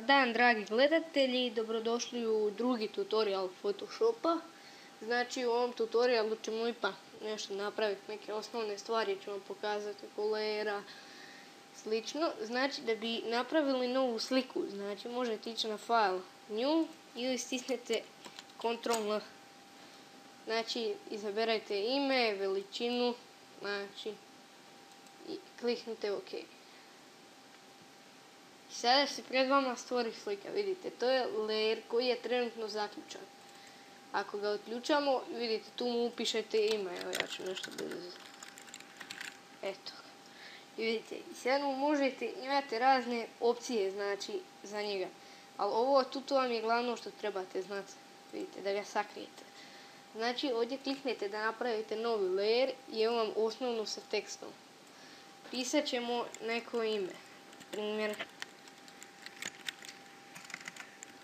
dan, dragi gledatelji, dobrodošli u drugi tutorial Photoshopa. Znači u ovom tutorialu ćemo ipak nešto napraviti, neke osnovne stvari ćemo pokazati oko layera, slično. Znači da bi napravili novu sliku, znači možete ići na file New ili stisnete Ctrl N. Znači izaberete ime, veličinu, znači i kliknite OK. Sada se pred vama stvori slika, vidite, to je layer koji je trenutno zaključan. Ako ga otključamo, vidite, tu mu upišete ime, evo ja ću nešto brzo. Eto. I vidite, sad mu možete, imate razne opcije, znači, za njega. Ali ovo, tu vam je glavno što trebate znati, vidite, da ga sakrijete. Znači, ovdje kliknete da napravite novi layer i evo vam osnovnu sa tekstom. Pisat ćemo neko ime, primjer.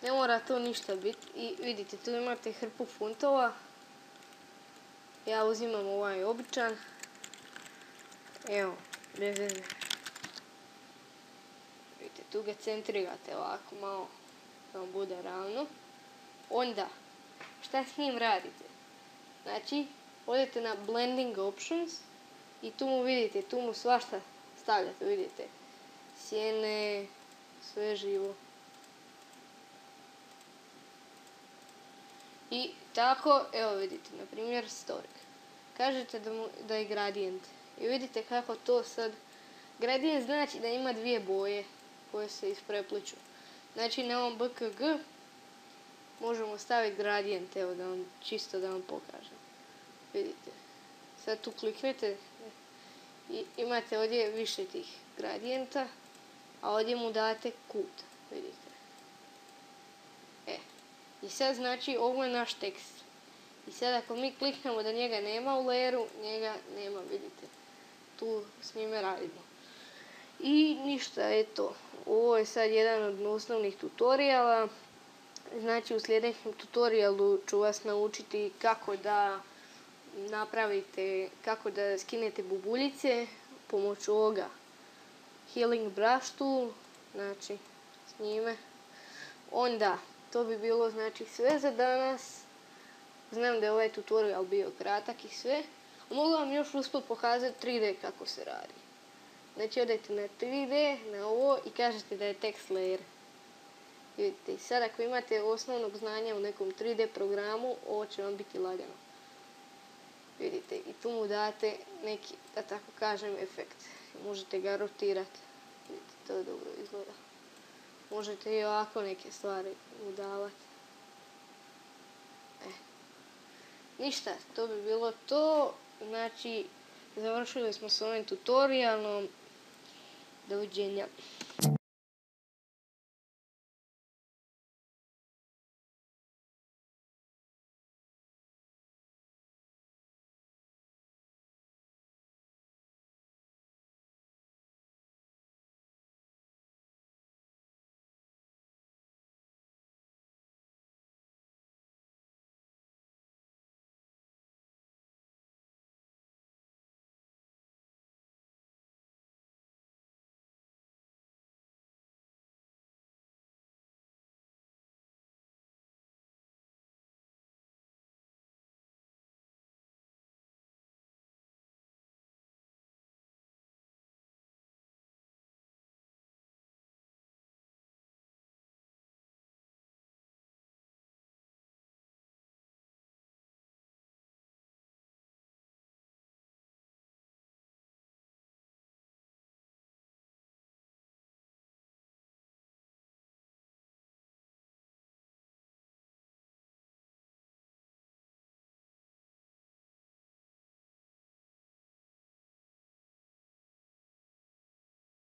Ne mora to ništa biti i vidite, tu imate hrpu fontova. Ja uzimam ovaj običan. Evo, bez veze. Vidite, tu ga centrirate ovako malo da vam bude ravno. Onda, šta s njim radite? Znači, odete na Blending Options i tu mu vidite, tu mu svašta stavljate, vidite. Sjene, sve živo. I tako, evo vidite, na primjer stork. Kažete da je gradijent. I vidite kako to sad. Gradijent znači da ima dvije boje koje se isprepliču. Znači na ovom BKG možemo staviti gradijent, evo da vam čisto da vam pokažem. Vidite. Sad tu kliknete i imate ovdje više tih gradijenta, a ovdje mu date kut. Vidite. I sad znači ovo je naš tekst. I sad ako mi kliknemo da njega nema u layeru, njega nema, vidite. Tu s njime radimo. I ništa, eto. Ovo je sad jedan od osnovnih tutoriala. Znači u sljedećem tutorialu ću vas naučiti kako da napravite, kako da skinete bubuljice pomoću ovoga Healing Brush tool, znači s njime. Onda to bi bilo znači sve za danas. Znam da je ovaj tutorial bio kratak i sve. Mogu vam još usput pokazati 3D kako se radi. Znači odete na 3D, na ovo i kažete da je text layer. Vidite, sad ako imate osnovnog znanja u nekom 3D programu, ovo će vam biti lagano. Vidite, i tu mu date neki, da tako kažem, efekt. Možete ga rotirati. Vidite, to je dobro izgleda. Možete i ovako neke stvari udavati. Ništa, to bi bilo to. Znači, završili smo s ovim tutorialom. Doviđenja.